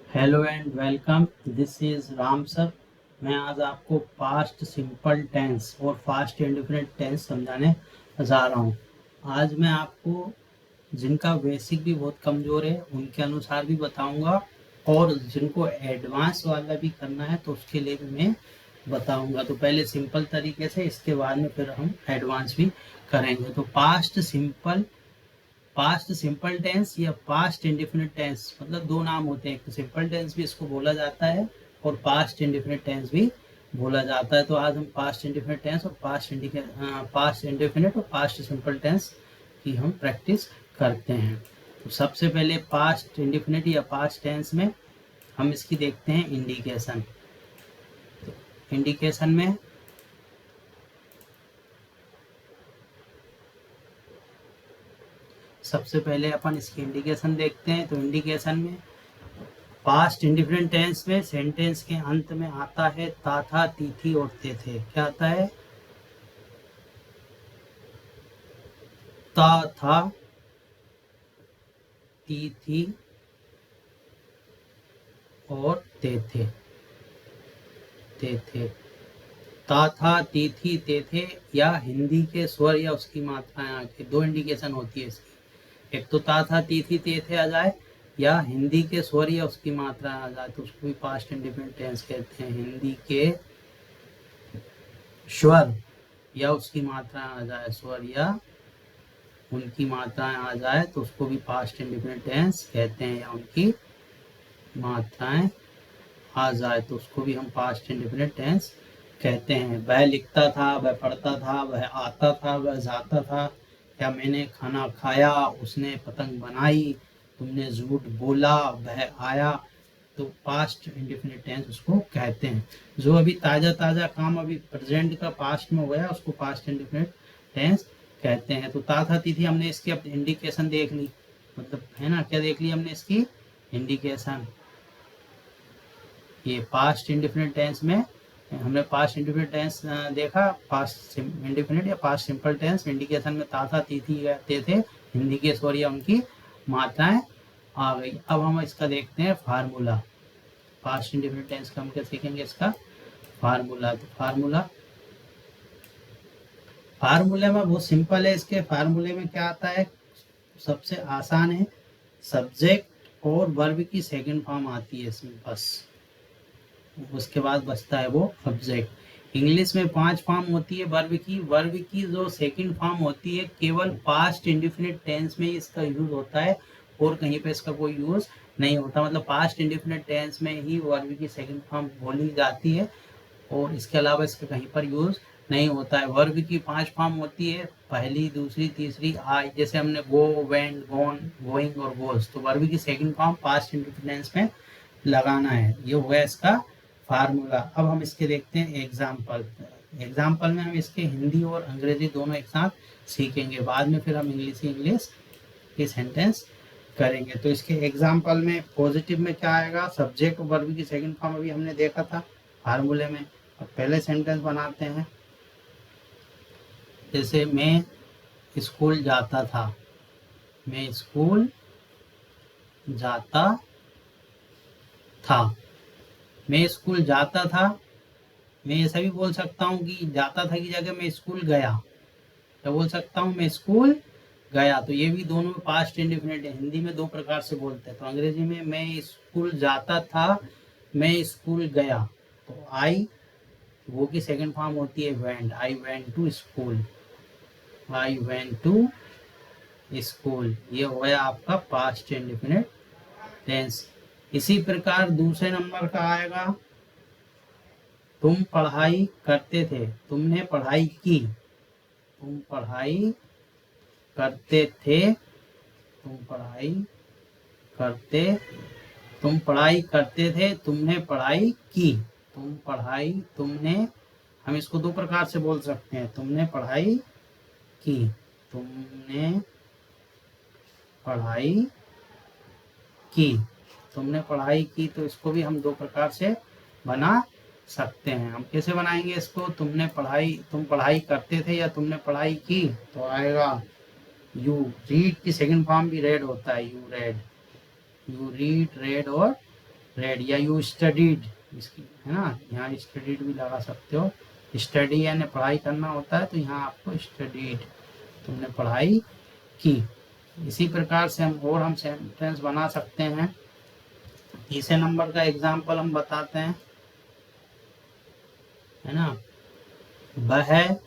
Hello and welcome. This is Ram sir. मैं आज आपको पास्ट सिंपल टेंस और फास्ट इंडिफिनिट टेंस समझाने जा रहा हूँ। आज मैं आपको जिनका बेसिक भी बहुत कमज़ोर है उनके अनुसार भी बताऊंगा, और जिनको एडवांस वाला भी करना है तो उसके लिए भी मैं बताऊंगा। तो पहले सिंपल तरीके से, इसके बाद में फिर हम एडवांस भी करेंगे। तो पास्ट सिंपल टेंस या पास्ट इंडिफिनिट टेंस, मतलब दो नाम होते हैं। एक सिंपल टेंस भी इसको बोला जाता है और पास्ट इंडिफिनिट टेंस भी बोला जाता है। तो आज हम पास्ट इंडिफिनिट टेंस और पास्ट इंडिफिनिट और पास्ट सिंपल टेंस की हम प्रैक्टिस करते हैं। तो सबसे पहले पास्ट इंडिफिनिट या पास्ट टेंस में हम इसकी देखते हैं इंडिकेशन। इंडिकेशन में सबसे पहले अपन इसकी इंडिकेशन देखते हैं। तो इंडिकेशन में पास्ट इंडिफिनिट टेंस में सेंटेंस के अंत में आता है ता था, ती थी और ते थे। क्या आता है? ता था, ती थी और ते थे। ता था, ती थी, ते थे, या हिंदी के स्वर या उसकी मात्राएं आके दो इंडिकेशन होती है इसकी। एक तो ता था, ती थी, ते थे आ जाए, या हिंदी के स्वर या उसकी मात्राएं आ जाए, तो उसको भी पास्ट इंडिफिनिट टेंस कहते हैं। हिंदी के स्वर या उसकी मात्राएं आ जाए, स्वर या उनकी मात्राएं आ जाए तो उसको भी पास्ट इंडिफिनिट टेंस कहते हैं, या उनकी मात्राएं आ जाए तो उसको भी हम पास्ट इंडिफिनिट टेंस कहते हैं। वह लिखता था, वह पढ़ता था, वह आता था, वह जाता था, या मैंने खाना खाया, उसने पतंग बनाई, तुमने झूठ बोला, वह आया। तो पास्ट इंडिफिनिट टेंस उसको कहते हैं। जो अभी ताज़ा ताज़ा काम अभी प्रेजेंट का पास्ट में हो गया उसको पास्ट इंडिफिनिट टेंस कहते हैं। तो ता था, ती थी, हमने इसकी अब इंडिकेशन देख ली, मतलब है ना, क्या देख ली हमने इसकी इंडिकेशन। ये पास्ट इंडिफिनिट टेंस में हमने पास्ट इंडिफिनिट टेंस देखा, पास्ट इंडिफिनिट या पास्ट सिंपल टेंस। इंडिकेशन में ता था, ती थी, ते थे, हिंदी के स्वर या उनकी मात्राएं आ गई। अब हम इसका देखते हैं फार्मूला। पास्ट इंडिफिनिट टेंस का हम क्या सीखेंगे, इसका फार्मूला। तो फार्मूले में बहुत सिंपल है। इसके फार्मूले में क्या आता है, सबसे आसान है, सब्जेक्ट और वर्ब की सेकंड फॉर्म आती है इसमें बस। उसके बाद बचता है वो ऑब्जेक्ट। इंग्लिश में 5 फॉर्म होती है वर्ब की जो सेकंड फॉर्म होती है केवल पास्ट इंडिफिनिट टेंस में इसका यूज होता है, और कहीं पे इसका कोई यूज नहीं होता। मतलब पास्ट इंडिफिनिट टेंस में ही वर्ब की सेकंड फॉर्म बोली जाती है, और इसके अलावा इसका कहीं पर यूज नहीं होता है। वर्ब की 5 फॉर्म होती है, पहली, दूसरी, तीसरी, आई। जैसे हमने गो, वेंट, गोन, गोइंग और गोज, तो वर्ब की second form past indefinite tense में लगाना है। ये हो गया इसका फार्मूला। अब हम इसके देखते हैं एग्जाम्पल। एग्जाम्पल में हम इसके हिंदी और अंग्रेजी दोनों एक साथ सीखेंगे, बाद में फिर हम इंग्लिश के सेंटेंस करेंगे। तो इसके एग्जाम्पल में पॉजिटिव में क्या आएगा, सब्जेक्ट वर्ब की सेकंड फॉर्म अभी हमने देखा था फार्मूले में। अब पहले सेंटेंस बनाते हैं। जैसे मैं स्कूल जाता था, मैं स्कूल जाता था। मैं स्कूल जाता था, मैं ऐसा भी बोल सकता हूँ कि जाता था की जगह मैं स्कूल गया। क्या बोल सकता हूँ, मैं स्कूल गया। तो ये भी दोनों पास्ट इंडिफिनिट है। हिंदी में दो प्रकार से बोलते हैं। तो अंग्रेजी में मैं स्कूल जाता था, मैं स्कूल गया। तो आई, वो की सेकंड फॉर्म होती है went. I went to school, I went to school. ये हो गया आपका पास्ट इंडिफिनिट टेंस। इसी प्रकार दूसरे नंबर का आएगा, तुम पढ़ाई करते थे, तुमने पढ़ाई की। तुम पढ़ाई करते थे, तुम पढ़ाई करते तुम पढ़ाई करते थे, तुमने पढ़ाई की। तुमने, हम इसको दो प्रकार से बोल सकते हैं। तुमने पढ़ाई की, तुमने पढ़ाई की, तुमने पढ़ाई की। तो इसको भी हम दो प्रकार से बना सकते हैं। हम कैसे बनाएंगे इसको, तुम पढ़ाई करते थे या तुमने पढ़ाई की, तो आएगा यू। रीड की सेकंड फॉर्म भी रेड होता है, you read. You read, red और रेड, या यू स्टडीड, इसकी है ना, यहाँ स्टडीड भी लगा सकते हो। स्टडी यानी पढ़ाई करना होता है, तो यहाँ आपको स्टडीड, तुमने पढ़ाई की। इसी प्रकार से हम सेंटेंस बना सकते हैं। तीसरे नंबर का एग्जाम्पल हम बताते हैं, है ना। वह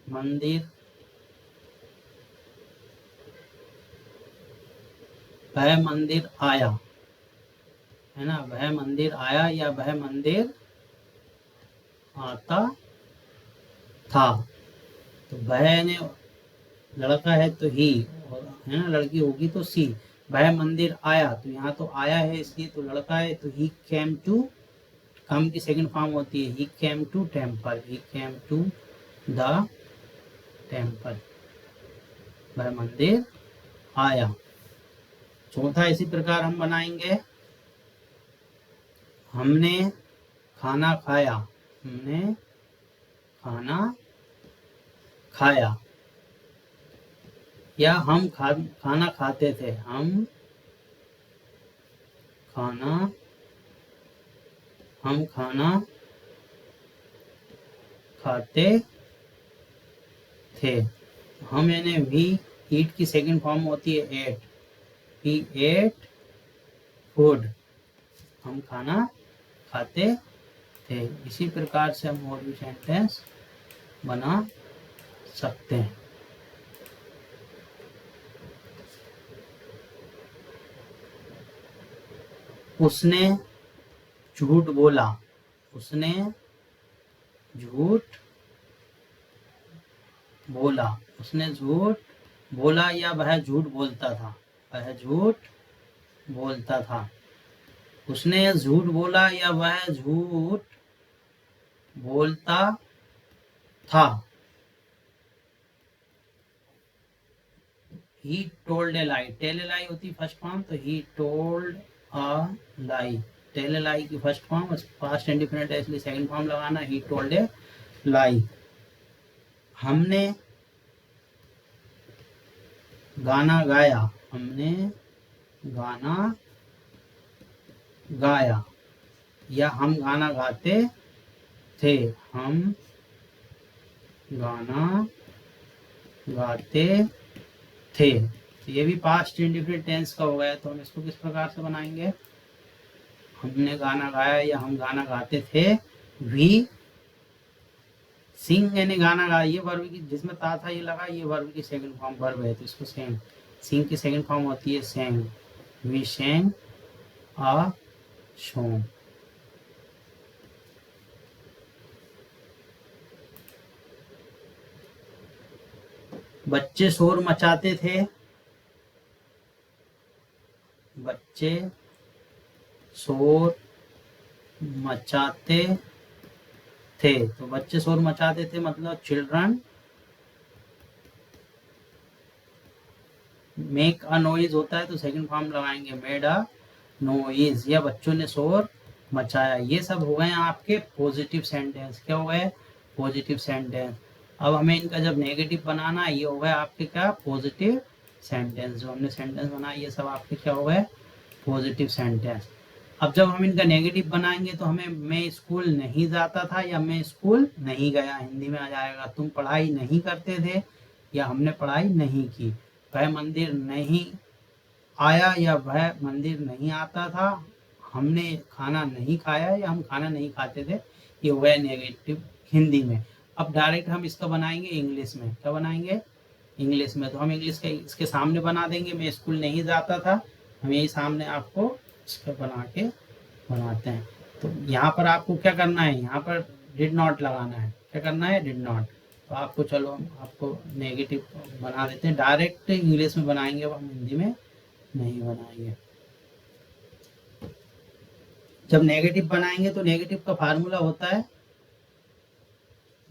मंदिर आया, है ना, वह मंदिर आया या वह मंदिर आता था। तो वह ने लड़का है तो ही, और है ना लड़की होगी तो सी। वह मंदिर आया, तो यहाँ तो आया है इसलिए तो लड़का है, तो ही केम टू, कम की सेकंड फॉर्म होती है, he came to temple, he came to the temple, वह मंदिर आया। चौथा इसी प्रकार हम बनाएंगे, हमने खाना खाया, हमने खाना खाया, या हम खाना खाते थे, हम खाना खाते थे। हम यानी वी, ईट की सेकंड फॉर्म होती है एट, वी एट फूड, हम खाना खाते थे। इसी प्रकार से हम और भी सेंटेंस बना सकते हैं। उसने झूठ बोला, उसने झूठ बोला, उसने झूठ बोला या वह झूठ बोलता था, वह झूठ बोलता था। उसने झूठ बोला या वह झूठ बोलता था। He told a lie, tell a lie होती फर्स्ट फॉर्म, तो he told a lie, tell a lie की फर्स्ट फॉर्म, पास्ट इंडिफिनिट है इसलिए सेकंड फॉर्म लगाना, he told a lie। हमने गाना गाया, हमने गाना गाया, या हम गाना गाते थे, हम गाना गाते थे। तो ये भी पास्ट इंडिफिनिट टेंस का हो गया, तो हम इसको किस प्रकार से बनाएंगे, हमने गाना गाया या हम गाना गाते थे। वी सिंग यानी गाना गाया, ये वर्ब की जिसमें ता था ये लगा, ये वर्ब की सेकंड फॉर्म वर्ब है, तो इसको सेंग, सिंग की सेकंड फॉर्म होती है Seng, we Seng uh song. बच्चे शोर मचाते थे, बच्चे शोर मचाते थे, तो बच्चे शोर मचाते थे मतलब चिल्ड्रन मेक अ नॉइज होता है, तो सेकंड फॉर्म लगाएंगे मेड अ नॉइज, या बच्चों ने शोर मचाया। ये सब हो गए आपके पॉजिटिव सेंटेंस। क्या हो गए, पॉजिटिव सेंटेंस। अब हमें इनका जब नेगेटिव बनाना है, ये हो गए आपके क्या, पॉजिटिव सेंटेंस। जो हमने सेंटेंस बनाया ये सब आपके क्या हो गए, पॉजिटिव सेंटेंस। अब जब हम इनका नेगेटिव बनाएंगे तो हमें मैं स्कूल नहीं जाता था या मैं स्कूल नहीं गया, हिंदी में आ जाएगा तुम पढ़ाई नहीं करते थे या हमने पढ़ाई नहीं की। वह मंदिर नहीं आया या वह मंदिर नहीं आता था, हमने खाना नहीं खाया या हम खाना नहीं खाते थे। ये हो गया नेगेटिव हिंदी में। अब डायरेक्ट हम इसका बनाएंगे इंग्लिश में। क्या बनाएंगे, इंग्लिश में। तो हम इंग्लिश के इसके सामने बना देंगे, मैं स्कूल नहीं जाता था, हम यही सामने आपको इसका बना के बनाते हैं। तो यहाँ पर आपको क्या करना है, यहाँ पर डिड नॉट लगाना है। क्या करना है, डिड नॉट। तो आपको चलो हम आपको नेगेटिव बना देते हैं, डायरेक्ट इंग्लिश में बनाएंगे, अब हम हिंदी में नहीं बनाएंगे। जब नेगेटिव बनाएंगे तो नेगेटिव का फार्मूला होता है,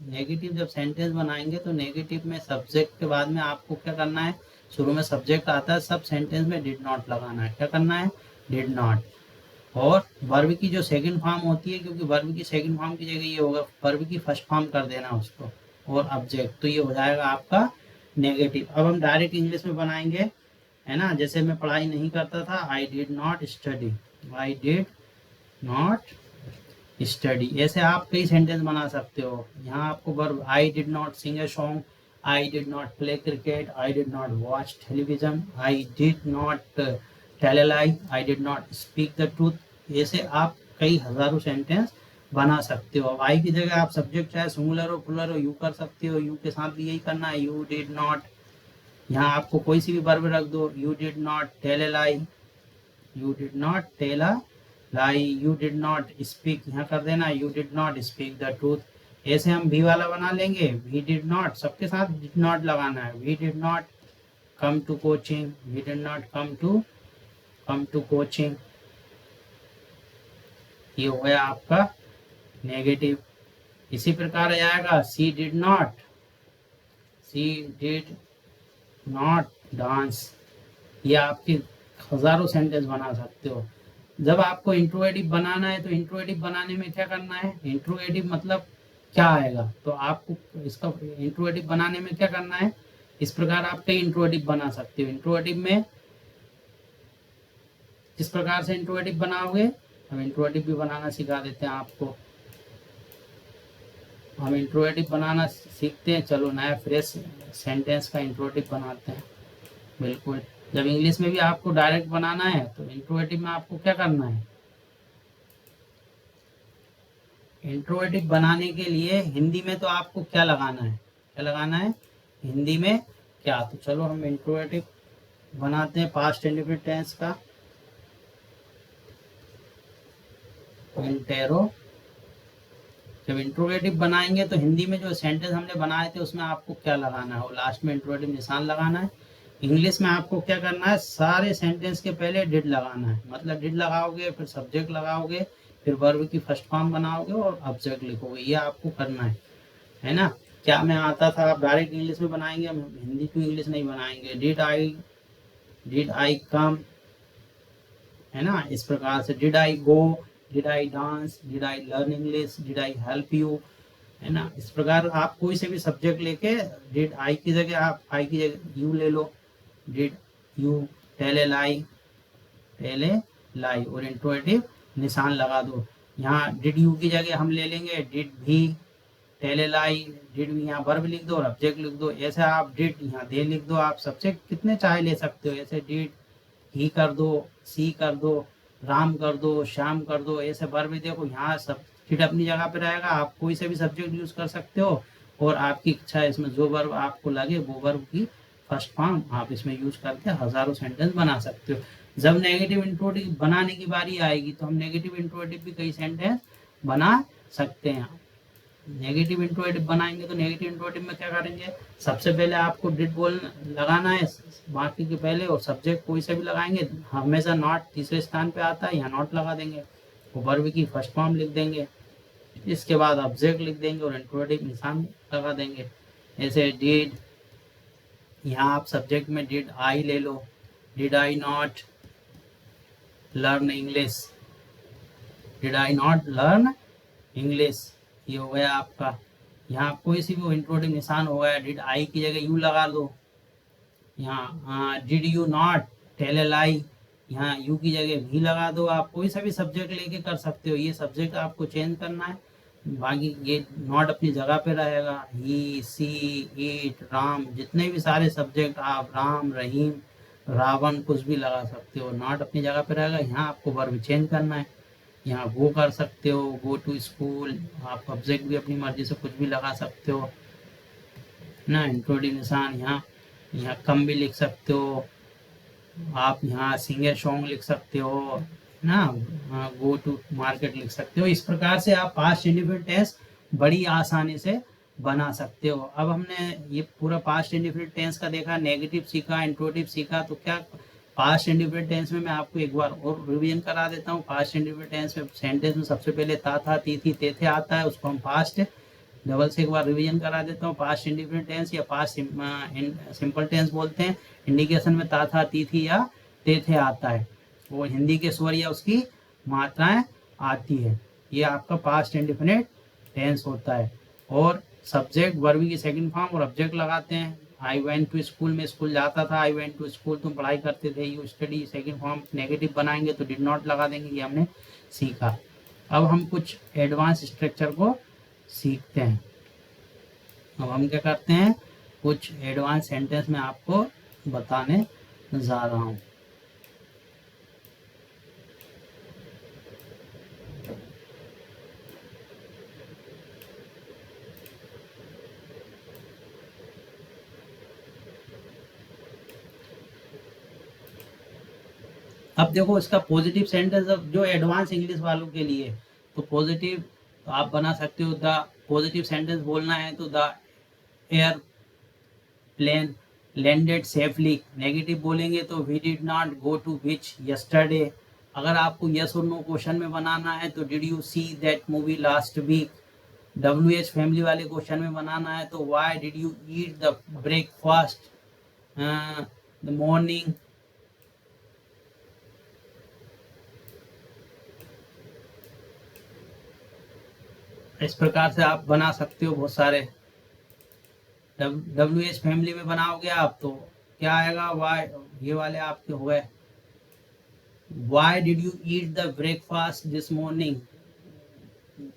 नेगेटिव जब सेंटेंस बनाएंगे तो नेगेटिव में सब्जेक्ट के बाद में आपको क्या करना है, शुरू में सब्जेक्ट आता है, सब सेंटेंस में डिड नॉट लगाना है। क्या करना है, डिड नॉट। और वर्ब की जो सेकंड फॉर्म होती है, क्योंकि वर्ब की सेकंड फॉर्म की जगह ये होगा, वर्ब की फर्स्ट फॉर्म कर देना उसको, और ऑब्जेक्ट, तो ये हो जाएगा आपका नेगेटिव। अब हम डायरेक्ट इंग्लिश में बनाएंगे, है ना। जैसे मैं पढ़ाई नहीं करता था, I did not study, I did not study. ऐसे आप कई सेंटेंस बना सकते हो। यहाँ आपको verb, I did not sing a song, I did not play cricket, I did not watch television, I did not tell a lie, I did not speak the truth. ऐसे आप कई हजारों सेंटेंस बना सकते हो। अब आई की जगह आप सब्जेक्ट चाहे सिंगुलर हो प्लुरल हो, यू कर सकते हो। यू के साथ भी यही करना है, यू डिड नॉट। यहाँ आपको कोई सी भी वर्ब रख दो, you did not tell a lie, you did not tell a lie, you did not speak, यहाँ कर देना you did not speak the truth. ऐसे हम भी वाला बना लेंगे, वी डिड नॉट, सबके साथ डिड नॉट लगाना है। We did not come to coaching, we did not come to coaching. ये हो गया आपका नेगेटिव। इसी प्रकार आ जाएगा सी डिड नॉट डांस। ये आपके हजारों सेंटेंस बना सकते हो। जब आपको इंट्रोगेटिव बनाना है तो इंट्रोगेटिव बनाने में क्या करना है, इंट्रोगेटिव मतलब क्या आएगा, तो आपको इसका इंट्रोगेटिव बनाने में क्या करना है, इस प्रकार आप कई इंट्रोगेटिव बना सकते हो। इंट्रोगेटिव में किस प्रकार से इंट्रोगेटिव बनाओगे, हम इंट्रोगेटिव भी बनाना सिखा देते हैं आपको। हम इंट्रोगेटिव बनाना सीखते हैं। चलो नया फ्रेश सेंटेंस का इंट्रोगेटिव बनाते हैं। बिल्कुल, जब इंग्लिश में भी आपको डायरेक्ट बनाना है तो इंट्रोगेटिव में आपको क्या करना है, इंट्रोगेटिव बनाने के लिए हिंदी में तो आपको क्या लगाना है, क्या लगाना है हिंदी में क्या। तो चलो हम इंट्रोगेटिव बनाते हैं पास्ट इंडेफिनिट टेंस का। इंटेरो, जब इंट्रोगेटिव बनाएंगे तो हिंदी में जो सेंटेंस हमने बनाए थे उसमें आपको क्या लगाना है, वो लास्ट में इंट्रोगेटिव निशान लगाना है। इंग्लिश में आपको क्या करना है, सारे सेंटेंस के पहले डिड लगाना है। मतलब डिड लगाओगे, फिर सब्जेक्ट लगाओगे, फिर वर्ब की फर्स्ट फॉर्म बनाओगे और ऑब्जेक्ट लिखोगे। ये आपको करना है ना। क्या मैं आता था, आप डायरेक्ट इंग्लिश में बनाएंगे, हम हिंदी टू इंग्लिश नहीं बनाएंगे। डिड आई कम, है ना। इस प्रकार से did I go, did I dance, did I learn English, did I help you, है ना। इस प्रकार आप कोई से भी सब्जेक्ट लेके डिड आई की जगह आप आई की जगह यू ले लो। डिड यू टेल ए लाई, और इंट्रोगेटिव निशान लगा दो। यहाँ डिड यू की जगह हम ले लेंगे डिड भी टेल ए लाई, डिड भी यहाँ वर्ब लिख दो और ऑब्जेक्ट लिख दो। ऐसे आप डिड यहाँ दे लिख दो, आप सब्जेक्ट कितने चाहे ले सकते हो। ऐसे डिड ही कर दो, सी कर दो, राम कर दो, श्याम कर दो। ऐसे वर्ब भी देखो यहाँ सब डिड अपनी जगह पे रहेगा। आप कोई से भी सब्जेक्ट यूज कर सकते हो और आपकी इच्छा है इसमें जो वर्ब आपको लगे वो वर्ब की फर्स्ट फॉर्म आप इसमें यूज करके हजारों सेंटेंस बना सकते हो। जब नेगेटिव इंट्रोगेटिव बनाने की बारी आएगी तो हम नेगेटिव इंट्रोगेटिव भी कई सेंटेंस बना सकते हैं। नेगेटिव इंट्रोगेटिव बनाएंगे तो नेगेटिव इंट्रोगेटिव में क्या करेंगे, सबसे पहले आपको डिड बोल लगाना है बाकी के पहले, और सब्जेक्ट कोई से भी लगाएंगे, हमेशा नॉट तीसरे स्थान पे आता है, यहाँ नॉट लगा देंगे, वर्ब की फर्स्ट फॉर्म लिख देंगे, इसके बाद ऑब्जेक्ट लिख देंगे और इंट्रोगेटिव निशान लगा देंगे। ऐसे डिड, यहाँ आप सब्जेक्ट में डिड आई ले लो, did I not learn English, did I not learn English, ये हो गया आपका। यहाँ कोई सी भी इंट्रोगेटिव निशान हो गया, डिड आई की जगह यू लगा दो। यहाँ did you not tell a lie, यहाँ यू की जगह भी लगा दो। आप कोई सा भी सब्जेक्ट लेके कर सकते हो, ये सब्जेक्ट आपको चेंज करना है, बाकी ये नॉट अपनी जगह पे रहेगा। ही, सी, इट, राम, जितने भी सारे सब्जेक्ट आप राम, रहीम, रावण कुछ भी लगा सकते हो, नॉट अपनी जगह पे रहेगा। यहाँ आपको वर्ब चेंज करना है, यहाँ गो कर सकते हो, गो टू स्कूल। आप ऑब्जेक्ट भी अपनी मर्जी से कुछ भी लगा सकते हो ना। इंट्रोडक्टिव निशान यहाँ कम भी लिख सकते हो आप, यहाँ सिंगर सॉन्ग लिख सकते हो ना, गो टू मार्केट लिख सकते हो। इस प्रकार से आप पास्ट इंडेफिनिट टेंस बड़ी आसानी से बना सकते हो। अब हमने ये पूरा पास्ट इंडेफिनिट टेंस का देखा, नेगेटिव सीखा, इंट्रोगेटिव सीखा, तो क्या पास्ट इंडेफिनिट टेंस में मैं आपको एक बार और रिवीजन करा देता हूँ। पास्ट इंडेफिनिट टेंस में सेंटेंस में सबसे पहले ता था, ती थी, ते थे आता है, उसको हम पास्ट डबल से एक बार रिवीजन करा देता हूँ। पास्ट इंडेफिनिट टेंस या पास्ट सिंपल टेंस बोलते हैं, इंडिकेशन में ता था, ती थी या ते थे आता है, वो हिंदी के स्वर या उसकी मात्राएं आती है। ये आपका पास्ट इंडेफिनिट टेंस होता है। और सब्जेक्ट वर्ब की सेकंड फॉर्म और ऑब्जेक्ट लगाते हैं, आई वेंट टू स्कूल में स्कूल जाता था, आई वेंट टू स्कूल तुम पढ़ाई करते थे, you study second form negative बनाएंगे तो डिड नॉट लगा देंगे, ये हमने सीखा। अब हम कुछ एडवांस स्ट्रक्चर को सीखते हैं। अब हम क्या करते हैं, कुछ एडवांस सेंटेंस में आपको बताने जा रहा हूँ। अब देखो इसका पॉजिटिव सेंटेंस, अब जो एडवांस इंग्लिश वालों के लिए, तो पॉजिटिव तो आप बना सकते हो, द पॉजिटिव सेंटेंस बोलना है तो the airplane landed safely. Negative बोलेंगे तो we did not go to beach yesterday. अगर आपको यस और नो क्वेश्चन में बनाना है तो did you see that movie last week. WH family वाले क्वेश्चन में बनाना है तो why did you eat the breakfast the morning. इस प्रकार से आप बना सकते हो बहुत सारे। WH फैमिली में बनाओगे आप तो क्या आएगा, वाई, ये वाले आपके हो गए। Why did you eat the breakfast this morning,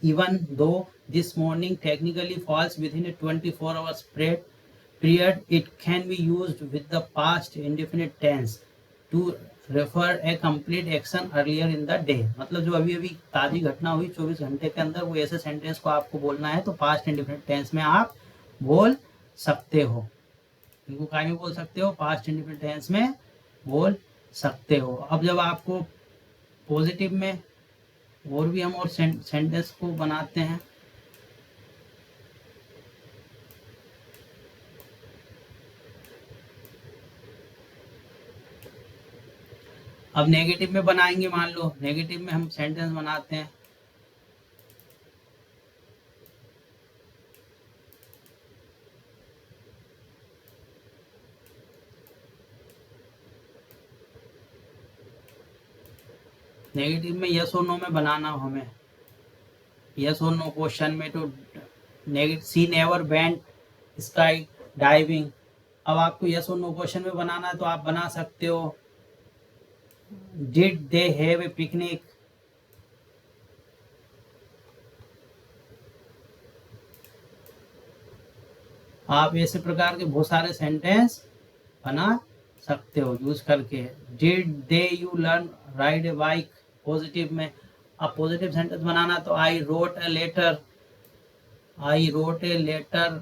even though this morning technically falls within a 24 hours period, it can be used with the past indefinite tense to refer a complete action earlier in the day। मतलब जो अभी अभी ताजी घटना हुई 24 घंटे के अंदर, वो ऐसे सेंटेंस को आपको बोलना है तो पास्ट इंडेफिनिट टेंस में आप बोल सकते हो। इनको क्या में बोल सकते हो, पास्ट इंडेफिनिट टेंस में बोल सकते हो। अब जब आपको पॉजिटिव में और भी हम और सेंटेंस को बनाते हैं। अब नेगेटिव में बनाएंगे, मान लो नेगेटिव में हम सेंटेंस बनाते हैं। नेगेटिव में यस और नो में बनाना हो हमें, यस और नो क्वेश्चन में तो नेगेटिव, सी नेवर वेंट स्काई डाइविंग। अब आपको यस और नो क्वेश्चन में बनाना है तो आप बना सकते हो did they have a picnic. आप ऐसे प्रकार के बहुत सारे सेंटेंस बना सकते हो यूज करके। Did they you learn ride a bike, positive में। अब पॉजिटिव सेंटेंस बनाना तो I wrote a letter, I wrote a letter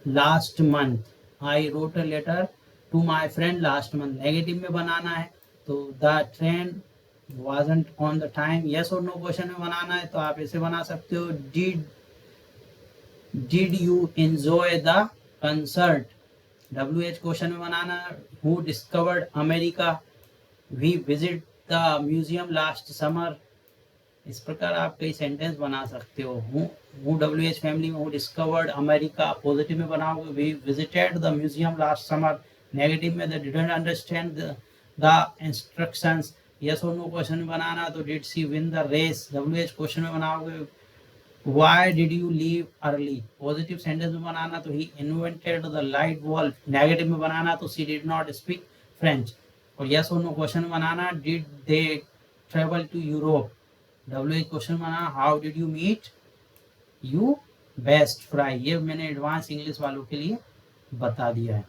last month, I wrote a letter to my friend last month. Negative में बनाना है तो the train wasn't on the time. Yes और no question में बनाना है तो आप ऐसे बना सकते हो did you enjoy the concert. WH question में बनाना है who discovered America, we visit the museum last summer. इस प्रकार आप कई सेंटेंस बना सकते हो। हु WH फैमिली में हु डिस्कवर्ड अमेरिका, पॉजिटिव में बनाओगे we visited the museum last summer. Negative में they didn't understand the instructions. Yes और नो क्वेश्चन में बनाना तो did she win the race. WH question में बनाओगे Why did you leave early? Positive sentence में बनाना तो he invented the light bulb। Negative में बनाना तो she did not speak French। और yes और no क्वेश्चन में बनाना did they travel to Europe। WH question में बनाना how did you meet you best friend। ये मैंने एडवांस इंग्लिश वालों के लिए बता दिया है।